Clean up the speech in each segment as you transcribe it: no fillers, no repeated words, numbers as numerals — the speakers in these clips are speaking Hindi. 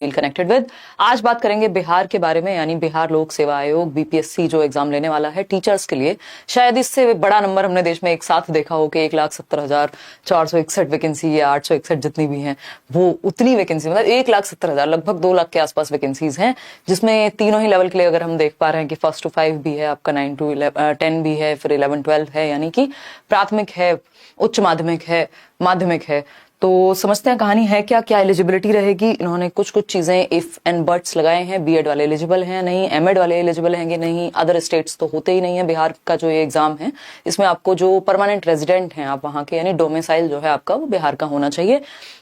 Connected with. आज बात करेंगे बिहार के बारे में, यानी बिहार लोक सेवा आयोग बीपीएससी जो एग्जाम लेने वाला है टीचर्स के लिए। शायद इससे बड़ा नंबर हमने देश में एक साथ देखा हो कि 1,70,461 वैकेंसी या 861 जितनी भी हैं वो उतनी वैकेंसी, मतलब 1,70,000 लगभग 2 लाख के आसपास वैकेंसीज हैं, जिसमें तीनों ही लेवल के लिए अगर हम देख पा रहे हैं कि 1 to 5 भी है, आपका 9 to 10 भी है, फिर 11 12 है, यानी कि प्राथमिक है, उच्च माध्यमिक है, माध्यमिक है। तो समझते हैं कहानी है क्या क्या एलिजिबिलिटी रहेगी। इन्होंने कुछ चीजें इफ एंड बट्स लगाए हैं। बीएड वाले एलिजिबल हैं नहीं, एमएड वाले एलिजिबल हैं कि नहीं, अदर स्टेट्स तो होते ही नहीं है। बिहार का जो ये एग्जाम है इसमें आपको जो परमानेंट रेजिडेंट हैं आप वहां के, यानी डोमिसाइल जो है आपका वो बिहार का होना चाहिए।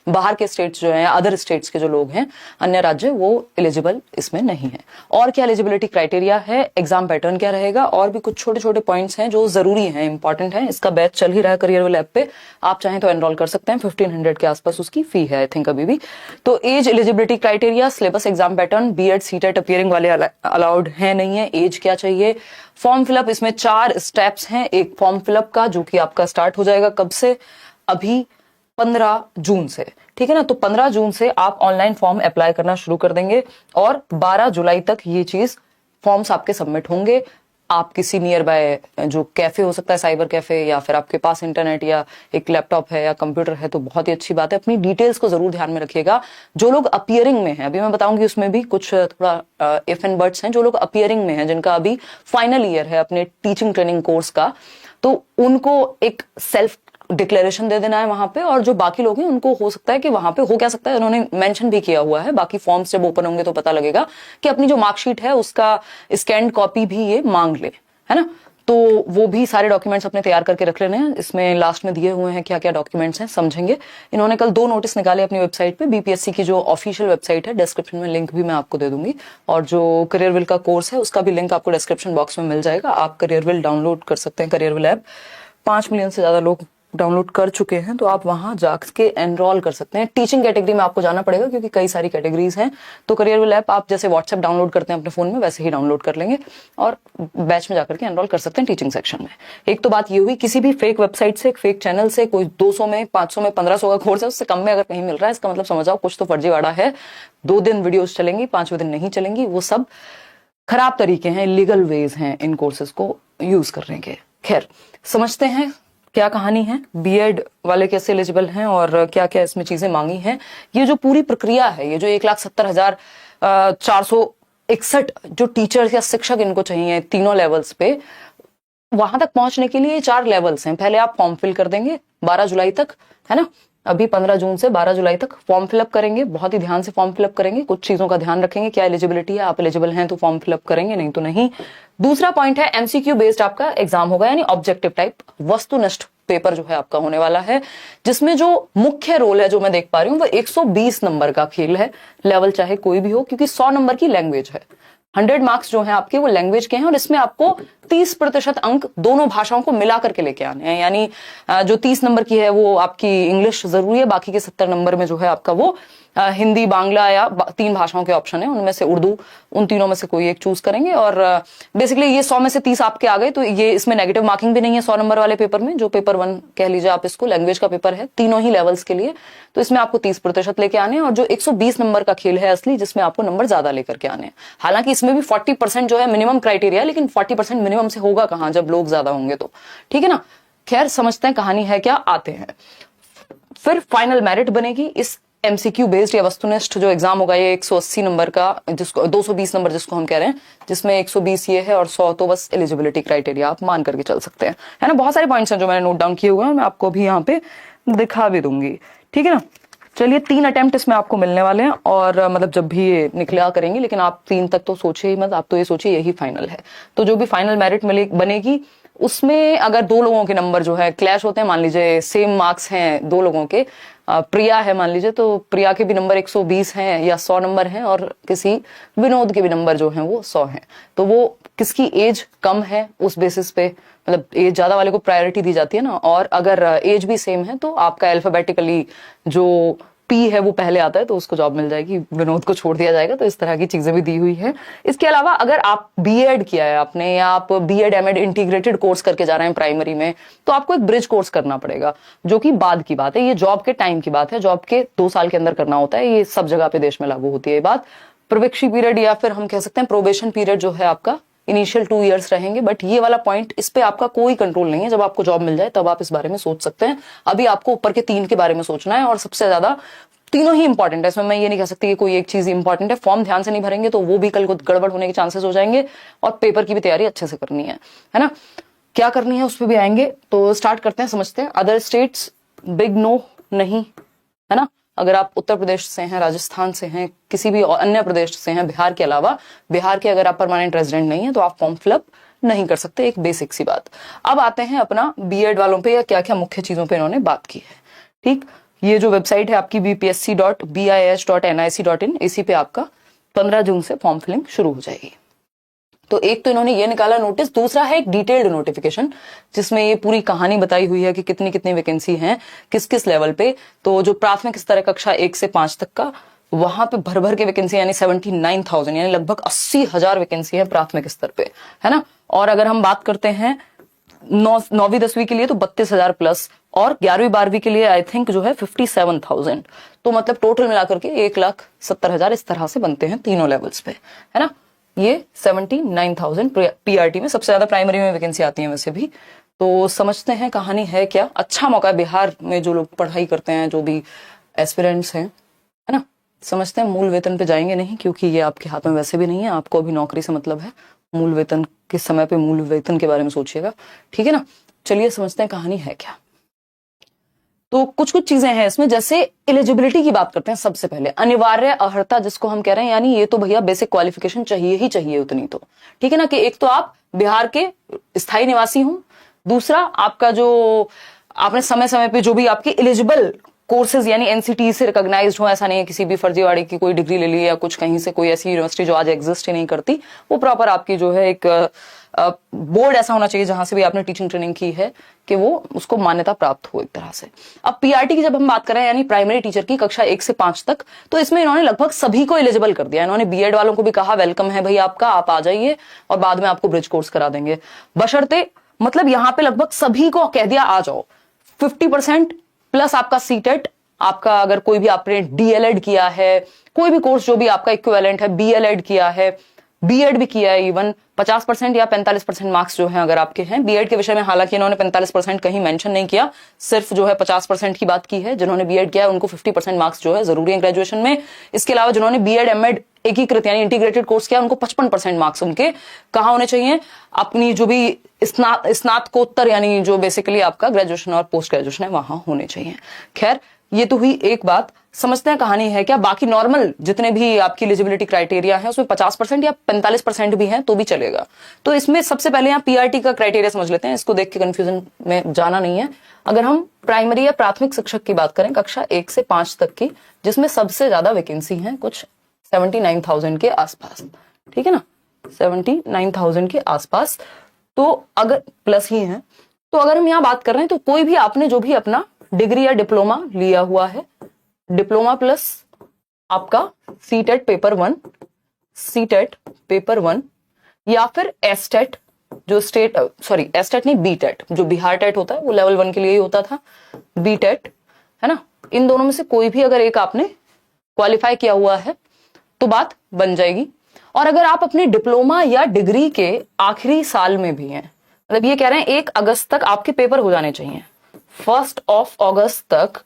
बाहर के स्टेट्स जो है, अदर स्टेट्स के जो लोग हैं, अन्य राज्य, वो एलिजिबल इसमें नहीं है। और क्या एलिजिबिलिटी क्राइटेरिया है, एग्जाम पैटर्न क्या रहेगा, और भी कुछ छोटे छोटे पॉइंट्स हैं जो जरूरी हैं, इंपॉर्टेंट है। इसका बैच चल ही रहा है करियर ऐप पे, आप चाहें तो एनरोल कर सकते हैं। 1500 के आसपास उसकी फी है आई थिंक अभी भी। तो age, eligibility criteria, syllabus, exam pattern, BEd CTET appearing वाले अलाउड है नहीं है, एज क्या चाहिए, फॉर्म फिलअप, इसमें 4 स्टेप्स हैं एक फॉर्म फिलअप का, जो कि आपका स्टार्ट हो जाएगा कब से, अभी 15 जून से, ठीक है ना। तो 15 जून से आप ऑनलाइन फॉर्म अप्लाई करना शुरू कर देंगे और 12 जुलाई तक ये चीज फॉर्म्स आपके सबमिट होंगे। आप किसी नियर बाय जो कैफे हो सकता है, साइबर कैफे, या फिर आपके पास इंटरनेट या एक लैपटॉप है या कंप्यूटर है तो बहुत ही अच्छी बात है। अपनी डिटेल्स को जरूर ध्यान में रखिएगा। जो लोग अपीयरिंग में हैं, अभी मैं बताऊंगी उसमें भी कुछ थोड़ा इफ एंड बट्स हैं। जो लोग अपीयरिंग में हैं, जिनका अभी फाइनल ईयर है अपने टीचिंग ट्रेनिंग कोर्स का, तो उनको एक सेल्फ डिक्लेरेशन दे देना है वहां पे। और जो बाकी लोग हैं उनको हो सकता है कि वहां पे हो क्या सकता है, उन्होंने मेंशन भी किया हुआ है, बाकी फॉर्म्स जब ओपन होंगे तो पता लगेगा कि अपनी जो मार्कशीट है उसका स्कैन कॉपी भी ये मांग ले, है ना। तो वो भी सारे डॉक्यूमेंट्स अपने तैयार करके रख लेने हैं। इसमें लास्ट में दिए हुए हैं क्या क्या डॉक्यूमेंट्स हैं, समझेंगे। इन्होंने कल 2 नोटिस निकाले अपनी वेबसाइट पे, बीपीएससी की जो ऑफिशियल वेबसाइट है, डिस्क्रिप्शन में लिंक भी मैं आपको दे दूंगी, और जो करियरविल का कोर्स है उसका भी लिंक आपको डिस्क्रिप्शन बॉक्स में मिल जाएगा। आप करियरविल डाउनलोड कर सकते हैं, करियरविल ऐप 5 मिलियन से ज्यादा लोग डाउनलोड कर चुके हैं, तो आप वहां जाके एनरोल कर सकते हैं। टीचिंग कैटेगरी में आपको जाना पड़ेगा क्योंकि कई सारी कैटेगरीज हैं। तो करियरविल ऐप आप जैसे व्हाट्सएप डाउनलोड करते हैं अपने फोन में, वैसे ही डाउनलोड कर लेंगे और बैच में जाकर के एनरोल कर सकते हैं टीचिंग सेक्शन में। एक तो बात ये हुई, किसी भी फेक वेबसाइट से, फेक चैनल से, कोई 200 में, 500 में, 1500 का कोर्स है, उससे कम में अगर कहीं मिल रहा है, इसका मतलब समझ जाओ कुछ तो फर्जीवाड़ा है। 2 दिन वीडियोज चलेंगी, 5वें दिन नहीं चलेंगी। वो सब खराब तरीके हैं, इलीगल वेज हैं इन कोर्सेज को यूज करने के। खैर, समझते हैं क्या कहानी है, बीएड वाले कैसे एलिजिबल हैं और क्या क्या इसमें चीजें मांगी हैं। ये जो पूरी प्रक्रिया है, ये जो 1,70,461 जो टीचर्स या शिक्षक इनको चाहिए तीनों लेवल्स पे, वहां तक पहुंचने के लिए 4 लेवल्स हैं। पहले आप फॉर्म फिल कर देंगे 12 जुलाई तक, है ना। अभी 15 जून से 12 जुलाई तक फॉर्म फिलअप करेंगे, बहुत ही ध्यान से फॉर्म फिलअप करेंगे, कुछ चीजों का ध्यान रखेंगे, क्या एलिजिबिलिटी है, आप एलिजिबल हैं तो फॉर्म फिलअप करेंगे, नहीं तो नहीं। दूसरा पॉइंट है एमसीक्यू बेस्ड आपका एग्जाम होगा, यानी ऑब्जेक्टिव टाइप वस्तुनिष्ठ पेपर जो है आपका होने वाला है, जिसमें जो मुख्य रोल है जो मैं देख पा रही हूँ वो 120 नंबर का खेल है। लेवल चाहे कोई भी हो, क्योंकि 100 नंबर की लैंग्वेज है। 100 मार्क्स जो हैं आपके वो लैंग्वेज के हैं, और इसमें आपको 30% अंक दोनों भाषाओं को मिला करके लेके आने हैं। यानी जो 30 नंबर की है वो आपकी इंग्लिश जरूरी है, बाकी के 70 नंबर में जो है आपका वो हिंदी, बांग्ला या 3 भाषाओं के ऑप्शन है, उनमें से उर्दू, उन तीनों में से कोई एक चूज करेंगे। और बेसिकली ये 100 में से 30 आपके आ गए तो ये इसमें नेगेटिव मार्किंग भी नहीं है 100 नंबर वाले पेपर में। जो पेपर 1 कह लीजिए आप इसको, लैंग्वेज का पेपर है तीनों ही लेवल्स के लिए, तो इसमें आपको 30% लेके आने हैं। और जो 120 नंबर का खेल है असली, जिसमें आपको नंबर ज्यादा लेकर के आने हैं। हालांकि इसमें भी 40% जो है मिनिमम क्राइटेरिया, लेकिन 40% मिनिमम से होगा कहां जब लोग ज्यादा होंगे तो, ठीक है ना। खैर, समझते हैं कहानी है क्या, आते हैं। फिर फाइनल मेरिट बनेगी इस एमसीक्यू बेस्ड या वस्तुनिष्ठ जो एग्जाम होगा, ये 180 नंबर का, जिसको 220 नंबर जिसको हम कह रहे हैं, जिसमें 120 ये है और 100 तो बस एलिजिबिलिटी क्राइटेरिया आप मान करके चल सकते हैं, है ना। बहुत सारे पॉइंट्स हैं जो मैंने नोट डाउन किए हुए हैं, मैं आपको अभी यहाँ पे दिखा भी दूंगी, ठीक है ना। चलिए, 3 अटेम्प्ट इसमें आपको मिलने वाले हैं, और मतलब जब भी ये निकला करेंगे, लेकिन आप 3 तक तो सोचे ही मत, आप तो ये सोचिए यही फाइनल है। तो जो भी फाइनल मेरिट बनेगी उसमें अगर 2 लोगों के नंबर जो है क्लैश होते हैं, मान लीजिए सेम मार्क्स हैं 2 लोगों के, प्रिया है मान लीजिए, तो प्रिया के भी नंबर 120 हैं या 100 नंबर हैं, और किसी विनोद के भी नंबर जो हैं वो 100 हैं, तो वो किसकी एज कम है उस बेसिस पे, मतलब एज ज्यादा वाले को प्रायोरिटी दी जाती है ना। और अगर एज भी सेम है तो आपका अल्फाबेटिकली जो पी है वो पहले आता है तो उसको जॉब मिल जाएगी, विनोद को छोड़ दिया जाएगा। तो इस तरह की चीजें भी दी हुई है। इसके अलावा अगर आप बीएड किया है आपने, या आप बीएड एमएड इंटीग्रेटेड कोर्स करके जा रहे हैं प्राइमरी में, तो आपको एक ब्रिज कोर्स करना पड़ेगा, जो कि बाद की बात है। ये जॉब के टाइम की बात है, जॉब के 2 साल के अंदर करना होता है। ये सब जगह पे देश में लागू होती है ये बात। प्रवेक्षी पीरियड या फिर हम कह सकते हैं प्रोबेशन पीरियड जो है आपका इनिशियल 2 इयर्स रहेंगे। बट ये वाला पॉइंट, इस पे आपका कोई कंट्रोल नहीं है। जब आपको जॉब मिल जाए तब आप इस बारे में सोच सकते हैं। अभी आपको ऊपर के 3 के बारे में सोचना है, और सबसे ज्यादा तीनों ही इंपॉर्टेंट है। इसमें मैं ये नहीं कह सकती कि कोई एक चीज इंपॉर्टेंट है। फॉर्म ध्यान से नहीं भरेंगे तो वो भी कल को गड़बड़ होने के चांसेस हो जाएंगे, और पेपर की भी तैयारी अच्छे से करनी है ना। क्या करनी है उस पर भी आएंगे। तो स्टार्ट करते हैं, समझते हैं। अदर स्टेट्स, बिग नो नहीं, है ना। अगर आप उत्तर प्रदेश से हैं, राजस्थान से हैं, किसी भी अन्य प्रदेश से हैं बिहार के अलावा, बिहार के अगर आप परमानेंट रेजिडेंट नहीं है तो आप फॉर्म फिलअप नहीं कर सकते। एक बेसिक सी बात। अब आते हैं अपना बीएड वालों पे, या क्या क्या मुख्य चीजों पे इन्होंने बात की है। ठीक, ये जो वेबसाइट है आपकी bpsc.bis.nic.in, इसी पे आपका 15 जून से फॉर्म फिलिंग शुरू हो जाएगी। तो एक तो इन्होंने ये निकाला नोटिस, दूसरा है एक डिटेल्ड नोटिफिकेशन, जिसमें ये पूरी कहानी बताई हुई है कि कितनी कितनी वैकेंसी हैं, किस किस लेवल पे। तो जो प्राथमिक स्तर कक्षा 1 से 5 तक का, वहां पे भर भर के वैकेंसी, यानी 79,000, यानी लगभग 80,000 वैकेंसी है प्राथमिक स्तर पे, है ना। और अगर हम बात करते हैं 9वीं 10वीं के लिए तो 32,000 प्लस, और 11वीं 12वीं के लिए आई थिंक जो है 57,000। तो मतलब टोटल मिलाकर के 1,70,000 इस तरह से बनते हैं तीनों लेवल्स पे, है ना। ये 79,000 पीआरटी में। सबसे ज्यादा प्राइमरी में वैकेंसी आती है वैसे भी। तो समझते हैं कहानी है क्या। अच्छा मौका है बिहार में जो लोग पढ़ाई करते हैं, जो भी एस्पिरेंट्स हैं, है ना। समझते हैं मूल वेतन पे जाएंगे नहीं, क्योंकि ये आपके हाथ में वैसे भी नहीं है। आपको अभी नौकरी से मतलब है। मूल वेतन के समय पे मूल वेतन के बारे में सोचिएगा, ठीक है ना। चलिए समझते हैं कहानी है क्या। तो कुछ कुछ चीजें हैं इसमें, जैसे एलिजिबिलिटी की बात करते हैं। सबसे पहले अनिवार्य अर्हता जिसको हम कह रहे हैं, यानी ये तो भैया बेसिक क्वालिफिकेशन चाहिए ही चाहिए उतनी तो, ठीक है ना। कि एक तो आप बिहार के स्थायी निवासी हो, दूसरा आपका जो आपने समय समय पे जो भी आपके एलिजिबल कोर्सेज यानी एनसीटी से रिकॉग्नाइज्ड हो। ऐसा नहीं है किसी भी फर्जीवाड़े की कोई डिग्री ले ली या कुछ कहीं से कोई ऐसी यूनिवर्सिटी जो आज एग्जिस्ट ही नहीं करती। वो प्रॉपर आपकी जो है एक बोर्ड ऐसा होना चाहिए जहां से भी आपने टीचिंग ट्रेनिंग की है कि वो उसको मान्यता प्राप्त हो एक तरह से। अब पीआरटी की जब हम बात करें, यानी प्राइमरी टीचर की कक्षा 1 से 5 तक, तो इसमें इन्होंने लगभग सभी को एलिजिबल कर दिया। इन्होंने बीएड वालों को भी कहा वेलकम है भाई आपका, आप आ जाइए और बाद में आपको ब्रिज कोर्स करा देंगे। बशर्ते, मतलब यहाँ पे लगभग सभी को कह दिया आ जाओ। 50% प्लस आपका सीटेट, आपका अगर कोई भी आपने डीएलएड किया है, कोई भी कोर्स जो भी आपका इक्विवेलेंट है, बीएलएड किया है, बीएड भी किया है, इवन 50% या 45% मार्क्स जो है अगर आपके हैं बीएड के विषय में। हालांकि इन्होंने 45% कहीं मेंशन नहीं किया, सिर्फ जो है 50% की बात की है। जिन्होंने बीएड किया है उनको 50% मार्क्स जो है जरूरी है ग्रेजुएशन में। इसके अलावा जिन्होंने बीएड एमएड एकीकृत यानी इंटीग्रेटेड कोर्स किया उनको 55% मार्क्स उनके कहाँ होने चाहिए, अपनी जो भी स्नातकोत्तर यानी जो बेसिकली आपका ग्रेजुएशन और पोस्ट ग्रेजुएशन है वहां होने चाहिए। खैर ये तो हुई एक बात। समझते हैं कहानी है क्या। बाकी नॉर्मल जितने भी आपकी एलिजिबिलिटी क्राइटेरिया है उसमें 50% या 45% भी है तो भी चलेगा। तो इसमें सबसे पहले यहाँ पीआरटी का क्राइटेरिया समझ लेते हैं, इसको देख के कंफ्यूजन में जाना नहीं है। अगर हम प्राइमरी या प्राथमिक शिक्षक की बात करें कक्षा 1 से 5 तक की, जिसमें सबसे ज्यादा वैकेंसी है कुछ 79,000 के आसपास, ठीक है ना, 79,000 के आसपास। तो अगर प्लस ही है, तो अगर हम यहाँ बात कर रहे हैं तो कोई भी आपने जो भी अपना डिग्री या डिप्लोमा लिया हुआ है, डिप्लोमा प्लस आपका सीटेट पेपर 1, सीटेट पेपर 1, या फिर एसटेट जो एसटेट नहीं बीटेट, जो बिहार टेट होता है वो लेवल 1 के लिए ही होता था, बीटेट, है ना। इन दोनों में से कोई भी अगर एक आपने क्वालिफाई किया हुआ है तो बात बन जाएगी। और अगर आप अपने डिप्लोमा या डिग्री के आखिरी साल में भी हैं, मतलब ये कह रहे हैं 1 अगस्त तक आपके पेपर हो जाने चाहिए, 1 अगस्त तक,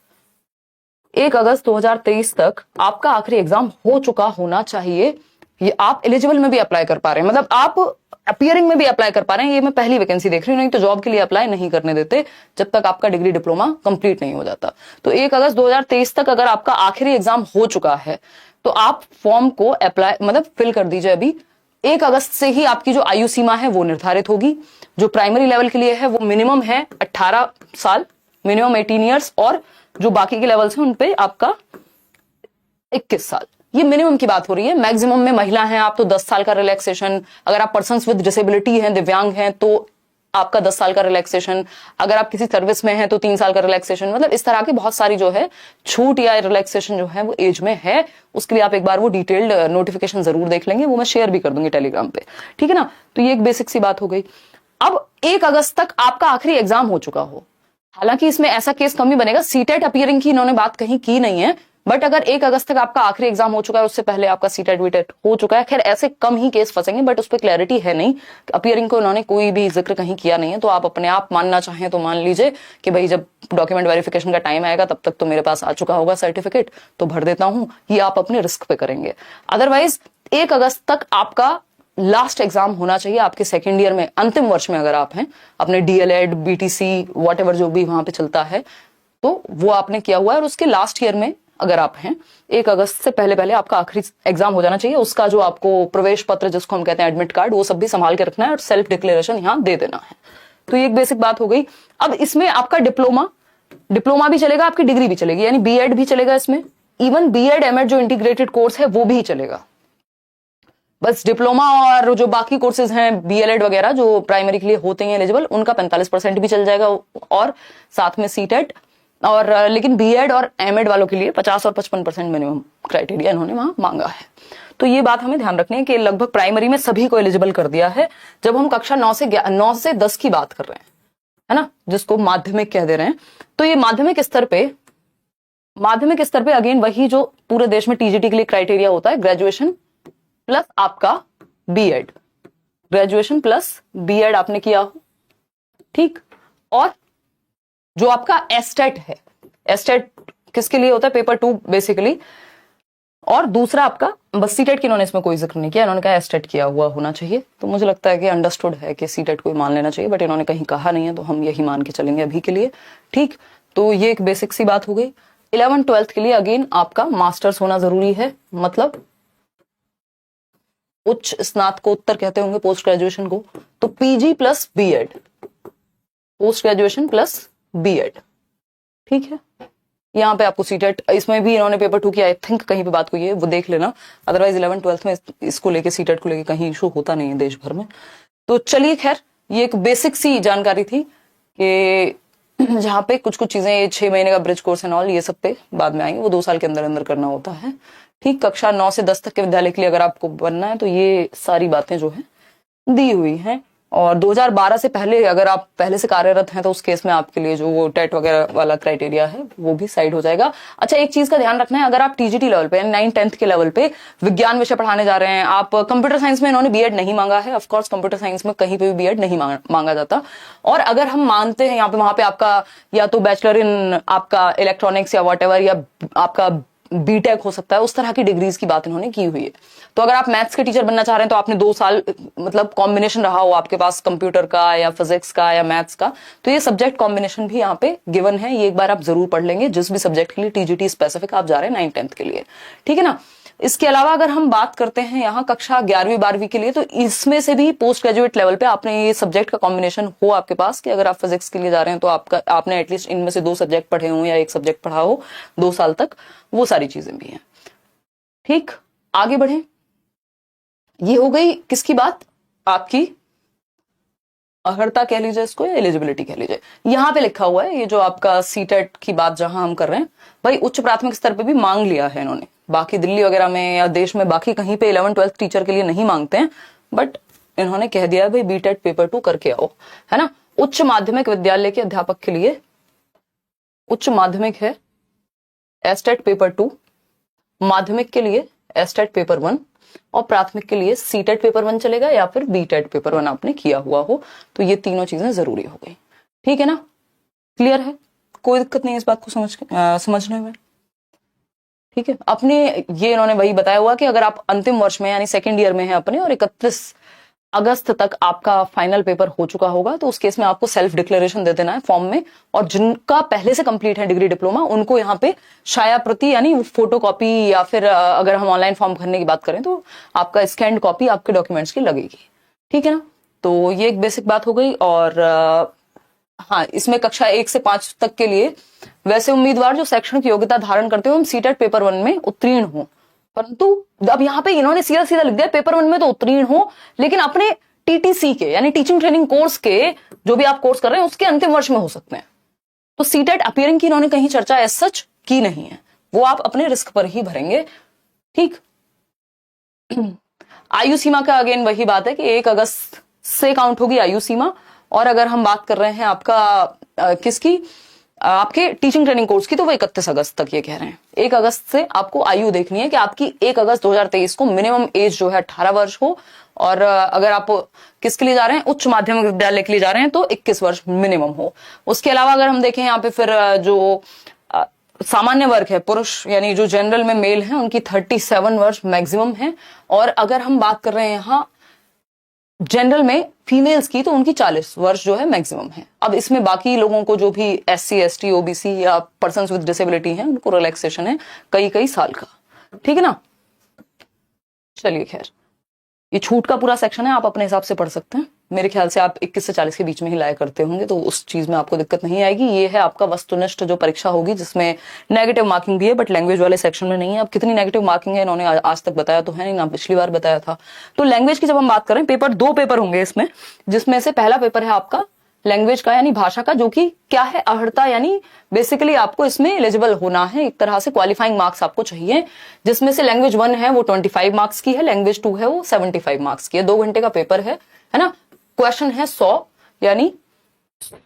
1 अगस्त 2023 तक आपका आखिरी एग्जाम हो चुका होना चाहिए। ये आप एलिजिबल में भी अप्लाई कर पा रहे हैं, मतलब आप अपीयरिंग में भी अप्लाई कर पा रहे हैं। ये मैं पहली वैकेंसी देख रही हूँ, नहीं तो जॉब के लिए अप्लाई नहीं करने देते जब तक आपका डिग्री डिप्लोमा कंप्लीट नहीं हो जाता। तो 1 अगस्त 2023 तक अगर आपका आखिरी एग्जाम हो चुका है तो आप फॉर्म को अप्लाई मतलब फिल कर दीजिए अभी। 1 अगस्त से ही आपकी जो आयु सीमा है वो निर्धारित होगी। जो प्राइमरी लेवल के लिए है वो मिनिमम है 18 साल, मिनिमम 18 ईयर्स, और जो बाकी के लेवल्स हैं उन पे आपका 21 साल। ये मिनिमम की बात हो रही है। मैक्सिमम में महिला हैं आप तो 10 साल का रिलैक्सेशन, अगर आप पर्सन्स विद डिसेबिलिटी हैं, दिव्यांग हैं, तो आपका 10 साल का रिलैक्सेशन, अगर आप किसी सर्विस में हैं तो 3 साल का रिलैक्सेशन, मतलब इस तरह की बहुत सारी जो है छूट या रिलैक्सेशन जो है वो एज में है। उसके लिए आप एक बार वो डिटेल्ड नोटिफिकेशन जरूर देख लेंगे, वो मैं शेयर भी कर दूंगी टेलीग्राम पे, ठीक है ना। तो ये एक बेसिक सी बात हो गई। अब 1 अगस्त तक आपका आखिरी एग्जाम हो चुका हो, हालांकि इसमें ऐसा केस कम ही बनेगा, सीटेट अपीयरिंग की इन्होंने बात कहीं की नहीं है, बट अगर 1 अगस्त तक आपका आखिरी एग्जाम हो चुका है, उससे पहले आपका सीटेट वीटेट हो चुका है, खैर ऐसे कम ही केस फंसेंगे, बट उस पर क्लैरिटी है नहीं, अपीयरिंग को उन्होंने कोई भी जिक्र कहीं किया नहीं है। तो आप अपने आप मानना चाहें तो मान लीजिए कि भाई जब डॉक्यूमेंट वेरिफिकेशन का टाइम आएगा तब तक तो मेरे पास आ चुका होगा सर्टिफिकेट, तो भर देता हूं, ये आप अपने रिस्क पे करेंगे। अदरवाइज 1 अगस्त तक आपका लास्ट एग्जाम होना चाहिए आपके सेकेंड ईयर में, अंतिम वर्ष में अगर आप हैं, अपने डीएलएड बीटीसी वॉटेवर जो भी वहां पे चलता है तो वो आपने किया हुआ है, और उसके लास्ट ईयर में अगर आप हैं 1 अगस्त से पहले पहले आपका आखिरी एग्जाम हो जाना चाहिए। उसका जो आपको प्रवेश पत्र जिसको हम कहते हैं एडमिट कार्ड, वो सब भी संभाल के रखना है और सेल्फ डिक्लेरेशन यहां दे देना है। तो ये एक बेसिक बात हो गई। अब इसमें आपका डिप्लोमा भी चलेगा, आपकी डिग्री भी चलेगी, यानी बीएड भी चलेगा इसमें, इवन बीएड एमएड जो इंटीग्रेटेड कोर्स है वो भी चलेगा। बस डिप्लोमा और जो बाकी कोर्सेज हैं बीएलएड वगैरह जो प्राइमरी के लिए होते हैं एलिजिबल, उनका 45% भी चल जाएगा, और साथ में सीटेट, और लेकिन बीएड और एमएड वालों के लिए 50 और 55% मिनिमम क्राइटेरिया इन्होंने वहां मांगा है। तो ये बात हमें ध्यान रखनी है कि लगभग प्राइमरी में सभी को एलिजिबल कर दिया है। जब हम कक्षा 9 से 10 की बात कर रहे हैं, है ना, जिसको माध्यमिक कह दे रहे हैं, तो ये माध्यमिक स्तर पे अगेन वही जो पूरे देश में टीजीटी के लिए क्राइटेरिया होता है, ग्रेजुएशन प्लस आपका बीएड, ग्रेजुएशन प्लस बीएड आपने किया हो, ठीक। और जो आपका एस्टेट है, एस्टेट किसके लिए होता है, पेपर 2 बेसिकली, और दूसरा आपका बस सीटेट की इन्होंने इसमें कोई जिक्र नहीं किया, इन्होंने कहा एस्टेट किया हुआ होना चाहिए। तो मुझे लगता है कि अंडरस्टूड है कि सीटेट को मान लेना चाहिए, बट इन्होंने कहीं कहा नहीं है, तो हम यही मान के चलेंगे अभी के लिए, ठीक। तो ये एक बेसिक सी बात हो गई। 11th-12th के लिए अगेन आपका मास्टर्स होना जरूरी है, मतलब उच्च स्नातकोत्तर कहते होंगे पोस्ट ग्रेजुएशन को, तो PG plus BEd, post graduation plus BEd, ठीक है। यहाँ पे आपको सीटेट, इसमें भी इन्होंने पेपर 2 की आई थिंक कहीं पे बात हुई है, वो देख लेना, अदरवाइज 11th-12th में इसको लेके सीटेट को लेके कहीं इशू होता नहीं है देश भर में। तो चलिए खैर, ये एक बेसिक सी जानकारी थी कि जहाँ पे कुछ चीजें 6 महीने का ब्रिज कोर्स एंड ऑल ये सब पे बाद में आएंगे, वो 2 साल के अंदर अंदर करना होता है, ठीक। कक्षा 9 से 10 तक के विद्यालय के लिए अगर आपको बनना है तो ये सारी बातें जो है दी हुई हैं। और 2012 से पहले अगर आप पहले से कार्यरत हैं तो उस केस में आपके लिए जो वो टेट वगैरह वाला क्राइटेरिया है वो भी साइड हो जाएगा। अच्छा, एक चीज का ध्यान रखना है, अगर आप टीजीटी लेवल पे 9th-10th के लेवल पे विज्ञान विषय पढ़ाने जा रहे हैं, आप कंप्यूटर साइंस में इन्होंने बीएड नहीं मांगा है, ऑफकोर्स कंप्यूटर साइंस में कहीं पे भी बीएड नहीं मांगा जाता, और अगर हम मानते हैं यहाँ पे वहां पे आपका या तो बैचलर इन आपका इलेक्ट्रॉनिक्स या वॉटएवर, या आपका बीटेक हो सकता है, उस तरह की डिग्रीज की बात इन्होंने की हुई है। तो अगर आप मैथ्स के टीचर बनना चाह रहे हैं तो आपने 2 साल मतलब कॉम्बिनेशन रहा हो आपके पास कंप्यूटर का या फिजिक्स का या मैथ्स का, तो ये सब्जेक्ट कॉम्बिनेशन भी यहाँ पे गिवन है, ये एक बार आप जरूर पढ़ लेंगे जिस भी सब्जेक्ट के लिए टीजीटी स्पेसिफिक आप जा रहे हैं 9th-10th के लिए, ठीक है ना। इसके अलावा अगर हम बात करते हैं यहाँ कक्षा 11वीं-12वीं के लिए, तो इसमें से भी पोस्ट ग्रेजुएट लेवल पे आपने ये सब्जेक्ट का कॉम्बिनेशन हो आपके पास, कि अगर आप फिजिक्स के लिए जा रहे हैं तो आपने एटलीस्ट इनमें से 2 सब्जेक्ट पढ़े हो या 1 सब्जेक्ट पढ़ा हो 2 साल तक, वो सारी चीजें भी हैं, ठीक। आगे बढ़े, ये हो गई किसकी बात, आपकी अर्हता कह लीजिए इसको या एलिजिबिलिटी कह लीजिए। यहाँ पे लिखा हुआ है ये जो आपका सीटेट की बात जहां हम कर रहे हैं, भाई उच्च प्राथमिक स्तर पे भी मांग लिया है इन्होंने, बाकी दिल्ली वगैरह में या देश में बाकी कहीं पे 11th-12th टीचर के लिए नहीं मांगते हैं, बट इन्होंने कह दिया है भाई बीटेट पेपर 2 करके आओ, है ना। उच्च माध्यमिक विद्यालय के अध्यापक के लिए उच्च माध्यमिक है एस्टेट पेपर 2, माध्यमिक के लिए एस्टेट पेपर 1, और प्राथमिक के लिए सीटेट पेपर 1 चलेगा या फिर बीटेट पेपर 1 आपने किया हुआ हो, तो ये तीनों चीजें जरूरी हो गई, ठीक है ना। क्लियर है, कोई दिक्कत नहीं इस बात को समझने में, ठीक है। अपने ये इन्होंने वही बताया हुआ कि अगर आप अंतिम वर्ष में यानी सेकेंड ईयर में हैं अपने, और 31 अगस्त तक आपका फाइनल पेपर हो चुका होगा, तो उस केस में आपको सेल्फ डिक्लेरेशन दे देना है फॉर्म में, और जिनका पहले से कंप्लीट है डिग्री डिप्लोमा, उनको यहाँ पे छाया प्रति यानी फोटो कॉपी, या फिर अगर हम ऑनलाइन फॉर्म भरने की बात करें तो आपका स्कैन्ड कॉपी आपके डॉक्यूमेंट्स की लगेगी, ठीक है ना। तो ये एक बेसिक बात हो गई। और हाँ, इसमें कक्षा 1 से 5 तक के लिए वैसे उम्मीदवार जो शैक्षणिक योग्यता धारण करते हो हम सीटेट पेपर 1 में उत्तीर्ण हो, परंतु अब यहाँ पे इन्होंने सीधा सीधा लिख दिया पेपर 1 में तो उत्तीर्ण हो, लेकिन अपने टीटीसी के यानी टीचिंग ट्रेनिंग कोर्स के जो भी आप कोर्स कर रहे हैं उसके अंतिम वर्ष में हो सकते हैं। तो सीटेट अपीयरिंग की इन्होंने कहीं चर्चा एज सच की नहीं है, वो आप अपने रिस्क पर ही भरेंगे। ठीक। आयु सीमा का अगेन वही बात है कि 1 अगस्त से काउंट होगी आयु सीमा। और अगर हम बात कर रहे हैं आपका किसकी, आपके टीचिंग ट्रेनिंग कोर्स की, तो वो 31 अगस्त तक ये कह रहे हैं। 1 अगस्त से आपको आयु देखनी है कि आपकी 1 अगस्त 2023 को मिनिमम एज जो है 18 वर्ष हो। और अगर आप किसके लिए जा रहे हैं, उच्च माध्यमिक विद्यालय के लिए जा रहे हैं, तो 21 वर्ष मिनिमम हो। उसके अलावा अगर हम देखें यहाँ पे फिर जो सामान्य वर्ग है, पुरुष यानी जो जनरल में मेल हैं, उनकी 37 वर्ष मैक्सिमम है। और अगर हम बात कर रहे हैं यहाँ जनरल में फीमेल्स की, तो उनकी 40 वर्ष जो है मैक्सिमम है। अब इसमें बाकी लोगों को जो भी SC ST OBC या पर्सन विद डिसेबिलिटी हैं, उनको रिलैक्सेशन है कई साल का। ठीक है ना। चलिए खैर, ये छूट का पूरा सेक्शन है, आप अपने हिसाब से पढ़ सकते हैं। मेरे ख्याल से आप 21 से 40 के बीच में ही लाया करते होंगे, तो उस चीज में आपको दिक्कत नहीं आएगी। ये है आपका वस्तुनिष्ठ जो परीक्षा होगी, जिसमें नेगेटिव मार्किंग भी है, बट लैंग्वेज वाले सेक्शन में नहीं है। अब कितनी नेगेटिव मार्किंग है इन्होंने आज तक बताया तो है नहीं ना, पिछली बार बताया था। तो लैंग्वेज की जब हम बात करें, पेपर 2 पेपर होंगे इसमें, जिसमें से पहला पेपर है आपका लैंग्वेज का यानी भाषा का, जो कि क्या है, अर्हता यानी बेसिकली आपको इसमें एलिजिबल होना है, एक तरह से क्वालिफाइंग मार्क्स आपको चाहिए, जिसमें से लैंग्वेज 1 है वो 25 मार्क्स की है, लैंग्वेज 2 है वो 75 मार्क्स की है। 2 घंटे का पेपर है ना। क्वेश्चन है 100, यानी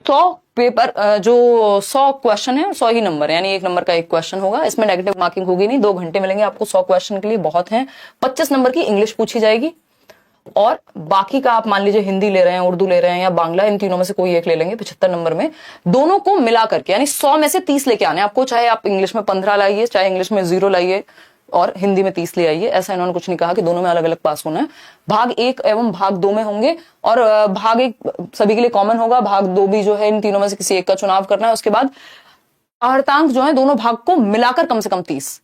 100 पेपर जो 100 क्वेश्चन है, 100 ही नंबर, यानी 1 नंबर का 1 क्वेश्चन होगा। इसमें नेगेटिव मार्किंग होगी नहीं। 2 घंटे मिलेंगे आपको 100 क्वेश्चन के लिए, बहुत हैं। 25 नंबर की इंग्लिश पूछी जाएगी, और बाकी का आप मान लीजिए हिंदी ले रहे हैं, उर्दू ले रहे हैं या बांग्ला, इन तीनों में से कोई एक ले लेंगे 75 नंबर में। दोनों को मिला करके यानी 100 में से 30 लेके आने आपको, चाहे आप इंग्लिश में 15 लाइए, चाहे इंग्लिश में 0 लाइए और हिंदी में 30 ले आइए। ऐसा इन्होंने कुछ नहीं कहा कि दोनों में अलग अलग पास होना है। भाग 1 एवं भाग 2 में होंगे, और भाग 1 सभी के लिए कॉमन होगा, भाग 2 भी जो है इन तीनों में से किसी एक का चुनाव करना है। उसके बाद अर्हतांक जो है दोनों भाग को मिलाकर कम से कम 30।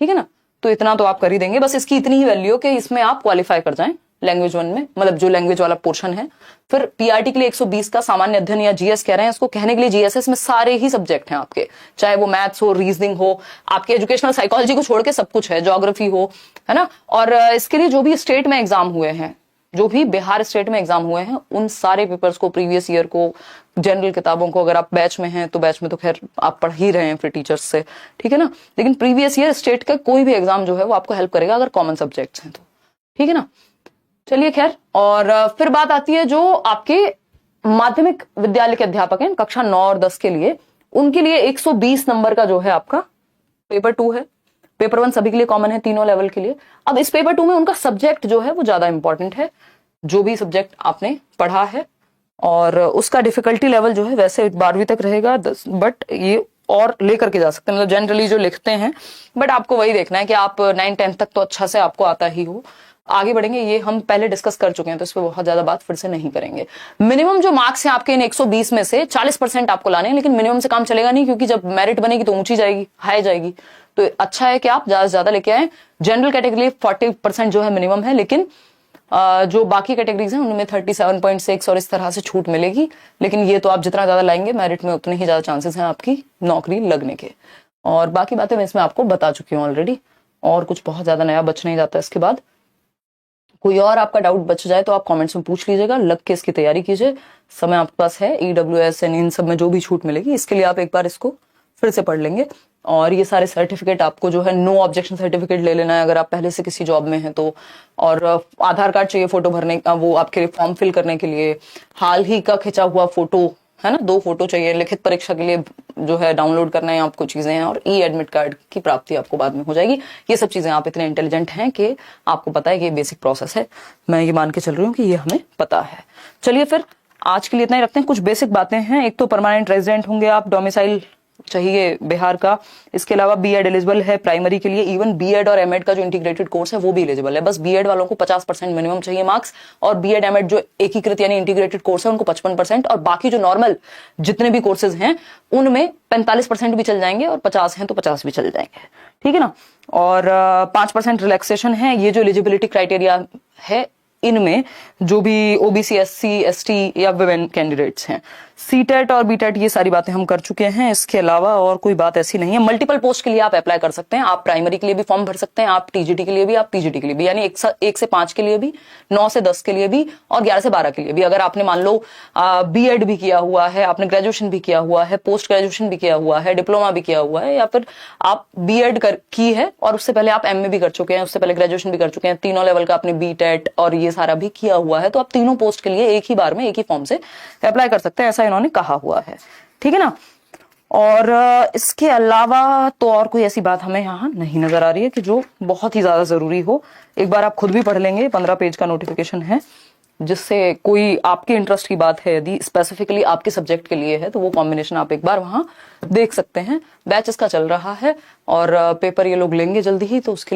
ठीक है ना। तो इतना तो आप कर ही देंगे, बस इसकी इतनी ही वैल्यू कि इसमें आप क्वालिफाई कर जाएं लैंग्वेज 1 में, मतलब जो लैंग्वेज वाला पोर्शन है। फिर पीआरटी के लिए 120 का सामान्य अध्ययन या जीएस कह रहे हैं इसको, कहने के लिए जीएसएस में सारे ही सब्जेक्ट हैं आपके, चाहे वो मैथ्स हो, रीजनिंग हो, आपके एजुकेशनल साइकोलॉजी को छोड़ के सब कुछ है, ज्योग्राफी हो, है ना। और इसके लिए जो भी स्टेट में एग्जाम हुए हैं, जो भी बिहार स्टेट में एग्जाम हुए हैं, उन सारे पेपर्स को, प्रीवियस ईयर को, जनरल किताबों को, अगर आप बैच में हैं तो बैच में तो खैर आप पढ़ ही रहे हैं फिर टीचर्स से, ठीक है ना। लेकिन प्रीवियस ईयर स्टेट का कोई भी एग्जाम जो है वो आपको हेल्प करेगा अगर कॉमन सब्जेक्ट्स हैं तो, ठीक है ना। चलिए खैर, और फिर बात आती है जो आपके माध्यमिक विद्यालय के अध्यापक हैं कक्षा 9 और 10 के लिए, उनके लिए 120 नंबर का जो है आपका पेपर 2 है। पेपर 1 सभी के लिए कॉमन है, तीनों लेवल के लिए। अब इस पेपर 2 में उनका सब्जेक्ट जो है वो ज्यादा इंपॉर्टेंट है, जो भी सब्जेक्ट आपने पढ़ा है, और उसका डिफिकल्टी लेवल जो है वैसे 12वीं तक रहेगा, बट ये और लेकर के जा सकते हैं, मतलब जनरली जो लिखते हैं, बट आपको वही देखना है कि आप 9-10 तक तो अच्छा से आपको आता ही हो। आगे बढ़ेंगे, ये हम पहले डिस्कस कर चुके हैं तो इस पर बहुत ज्यादा बात फिर से नहीं करेंगे। मिनिमम जो मार्क्स हैं आपके इन 120 में से 40% आपको लाने हैं, लेकिन मिनिमम से काम चलेगा नहीं, क्योंकि जब मेरिट बनेगी तो ऊंची जाएगी, हाई जाएगी। तो अच्छा है कि आप ज्यादा से ज्यादा लेके आए। जनरल कैटेगरी 40% जो है मिनिमम है, लेकिन जो बाकी कैटेगरीज हैं उनमें 37.6 और इस तरह से छूट मिलेगी। लेकिन ये तो आप जितना ज्यादा लाएंगे मेरिट में, उतने ही ज्यादा चांसेस हैं आपकी नौकरी लगने के। और बाकी बातें मैं इसमें आपको बता चुकी हूँ ऑलरेडी, और कुछ बहुत ज्यादा नया बच नहीं जाता इसके बाद। कोई और आपका डाउट बच जाए तो आप कमेंट्स में पूछ लीजिएगा, लग के इसकी तैयारी कीजिए, समय आपके पास है। EWS इन सब में जो भी छूट मिलेगी, इसके लिए आप एक बार इसको फिर से पढ़ लेंगे। और ये सारे सर्टिफिकेट आपको जो है, नो ऑब्जेक्शन सर्टिफिकेट ले लेना है अगर आप पहले से किसी जॉब में हैं तो, और आधार कार्ड चाहिए फोटो भरने का, वो आपके फॉर्म फिल करने के लिए, हाल ही का खिंचा हुआ फोटो है ना, 2 फोटो चाहिए, लिखित परीक्षा के लिए जो है डाउनलोड करना है आपको चीजें हैं, और एडमिट कार्ड की प्राप्ति आपको बाद में हो जाएगी। ये सब चीजें, आप इतने इंटेलिजेंट हैं कि आपको पता है कि ये बेसिक प्रोसेस है। मैं ये मान के चल रही हूँ कि ये हमें पता है। चलिए फिर आज के लिए इतना ही रखते हैं। कुछ बेसिक बातें हैं, एक तो परमानेंट रेजिडेंट होंगे आप, डोमिसाइल चाहिए बिहार का। इसके अलावा बीएड एलिजिबल है प्राइमरी के लिए, इवन बीएड और एमएड का जो इंटीग्रेटेड कोर्स है वो भी एलिजिबल है। बस बीएड वालों को 50% मिनिमम चाहिए मार्क्स, और बीएड एमएड जो एकीकृत यानी इंटीग्रेटेड कोर्स है उनको 55%, और बाकी जो नॉर्मल जितने भी कोर्सेज हैं उनमें 45% भी चल जाएंगे, और 50 हैं तो 50 भी चल जाएंगे, ठीक है ना। और 5% रिलैक्सेशन है। ये जो एलिजिबिलिटी क्राइटेरिया है इनमें जो भी ओबीसी, एससी, एसटी या वुमेन कैंडिडेट्स हैं। सीटेट और बीटेट ये सारी बातें हम कर चुके हैं, इसके अलावा और कोई बात ऐसी नहीं है। मल्टीपल पोस्ट के लिए आप अप्लाई कर सकते हैं, आप प्राइमरी के लिए भी फॉर्म भर सकते हैं, आप टीजीटी के लिए भी, आप पीजीटी के लिए भी, यानी 1 से 5 के लिए भी, 9 से 10 के लिए भी और 11 से 12 के लिए भी। अगर आपने मान लो बीएड भी किया हुआ है, आपने ग्रेजुएशन भी किया हुआ है, पोस्ट ग्रेजुएशन भी किया हुआ है, डिप्लोमा भी किया हुआ है, या फिर आप बीएड की है और उससे पहले आप एमए भी कर चुके हैं, उससे पहले ग्रेजुएशन भी कर चुके हैं, तीनों लेवल का आपने बीटेट और ये सारा भी किया हुआ है, तो आप तीनों पोस्ट के लिए एक ही बार में एक ही फॉर्म से अप्लाई कर सकते हैं, ऐसा इन्होंने कहा हुआ है। ठीक है ना। और इसके अलावा तो और कोई ऐसी बात हमें यहाँ नहीं नजर आ रही है कि जो बहुत ही ज्यादा जरूरी हो। एक बार आप खुद भी पढ़ लेंगे, 15 पेज का नोटिफिकेशन है, जिससे कोई आपके इंटरेस्ट की बात है, यदि स्पेसिफिकली आपके सब्जेक्ट के लिए है, तो वो कॉम्बिनेशन आप एक बार वहां देख सकते हैं। बैच इसका चल रहा है और पेपर ये लोग लेंगे जल्दी ही, तो उसके